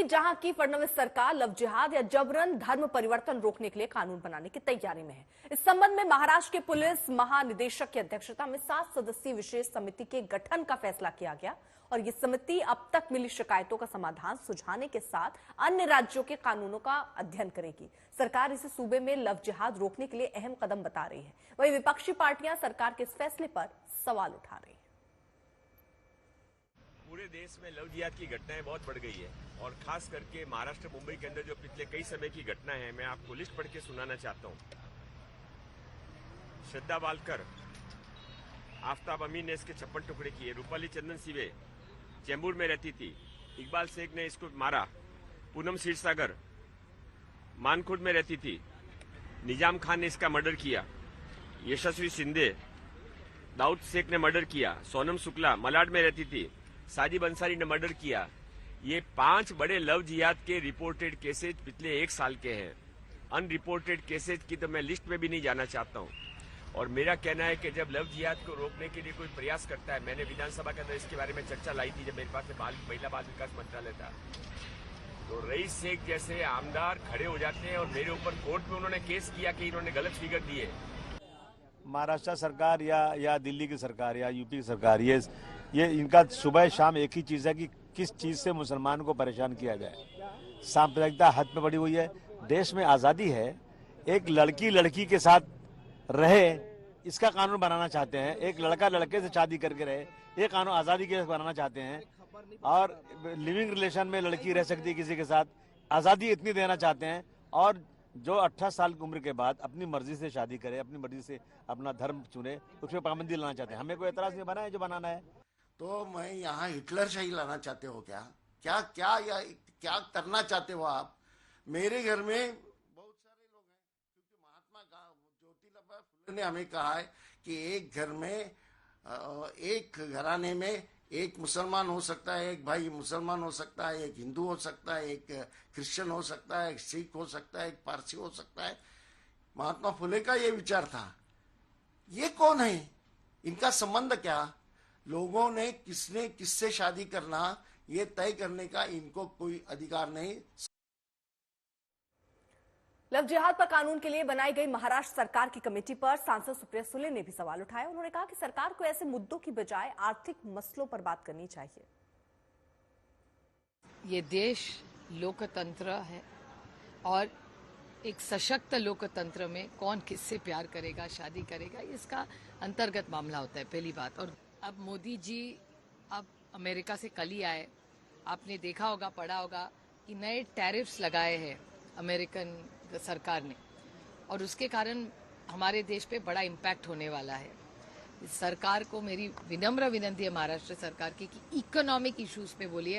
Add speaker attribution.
Speaker 1: जहां की फडणवीस सरकार लव जिहाद या जबरन धर्म परिवर्तन रोकने के लिए कानून बनाने की तैयारी में है। इस संबंध में महाराष्ट्र के पुलिस महानिदेशक की अध्यक्षता में 7 सदस्यीय विशेष समिति के गठन का फैसला किया गया और ये समिति अब तक मिली शिकायतों का समाधान सुझाने के साथ अन्य राज्यों के कानूनों का अध्ययन करेगी। सरकार इसे सूबे में लव जिहाद रोकने के लिए अहम कदम बता रही है। वहीं विपक्षी पार्टियां सरकार के इस फैसले पर सवाल उठा रही है।
Speaker 2: पूरे देश में लव जिहाद की घटनाएं बहुत बढ़ गई है और खास करके महाराष्ट्र मुंबई के अंदर जो पिछले कई समय की घटनाएं हैं, मैं आपको लिस्ट पढ़ के सुनाना चाहता हूं। श्रद्धा बालकर, आफ्ताब अमीन ने इसके 56 टुकड़े किए। रूपाली चंदन सिवे चेंबूर में रहती थी, इकबाल शेख ने इसको मारा। पूनम क्षीरसागर मानखुर्द में रहती थी, निजाम खान ने इसका मर्डर किया। यशस्वी शिंदे, दाऊद शेख ने मर्डर किया। सोनम शुक्ला मलाड में रहती थी, साजिब अंसारी ने मर्डर किया। ये 5 बड़े लव जिहाद के रिपोर्टेड केसेज पिछले 1 साल के हैं। अनरिपोर्टेड केसेज की तो मैं लिस्ट में भी नहीं जाना चाहता हूं। और मेरा कहना है कि जब लव जिहाद को रोकने के लिए कोई प्रयास करता है, मैंने विधानसभा के अंदर इसके बारे में चर्चा लाई थी जब मेरे पास महिला बाल विकास मंत्रालय था, तो रईस शेख जैसे आमदार खड़े हो जाते हैं और मेरे ऊपर कोर्ट में उन्होंने केस किया कि इन्होंने गलत फिगर दिए।
Speaker 3: महाराष्ट्र सरकार या दिल्ली की सरकार या यूपी की सरकार, ये इनका सुबह शाम एक ही चीज है कि किस चीज से मुसलमान को परेशान किया जाए। सांप्रदायिकता हद पे बढ़ी हुई है। देश में आजादी है, एक लड़की के साथ रहे इसका कानून बनाना चाहते हैं। एक लड़का लड़के से शादी करके रहे, ये कानून आजादी के बनाना चाहते हैं। और लिविंग रिलेशन में लड़की रह सकती है किसी के साथ, आजादी इतनी देना चाहते हैं। और जो 18 साल की उम्र के बाद अपनी मर्जी से शादी करे, अपनी मर्जी से अपना धर्म चुने, उसमें पाबंदी लाना चाहते हैं। हमें कोई एतराज नहीं बना है, जो बनाना है।
Speaker 4: तो मैं यहाँ हिटलर शाही लाना चाहते हो क्या? क्या करना चाहते हो आप? मेरे घर में बहुत सारे लोग हैं, क्योंकि महात्मा ज्योतिबा फुले ने हमें कहा है कि एक घर में, एक घराने में एक मुसलमान हो सकता है, एक भाई मुसलमान हो सकता है, एक हिंदू हो सकता है, एक क्रिश्चियन हो सकता है, एक सिख हो सकता है, एक पारसी हो सकता है। महात्मा फुले का ये विचार था। ये कौन है? इनका संबंध क्या? लोगों ने किससे शादी करना, ये तय करने का इनको कोई अधिकार नहीं।
Speaker 1: लव जिहाद पर कानून के लिए बनाई गई महाराष्ट्र सरकार की कमेटी पर सांसद सुप्रिया सुले ने भी सवाल उठाया। उन्होंने कहा कि सरकार को ऐसे मुद्दों की बजाय आर्थिक मसलों पर बात करनी चाहिए।
Speaker 5: ये देश लोकतंत्र है और एक सशक्त लोकतंत्र में कौन किससे प्यार करेगा, शादी करेगा, इसका अंतर्गत मामला होता है, पहली बात। और अब मोदी जी अब अमेरिका से कल ही आए, आपने देखा होगा, पढ़ा होगा कि नए टैरिफ्स लगाए हैं अमेरिकन सरकार ने, और उसके कारण हमारे देश पे बड़ा इम्पैक्ट होने वाला है। इस सरकार को मेरी विनम्र विनती है महाराष्ट्र सरकार की कि इकोनॉमिक इश्यूज पे बोलिए।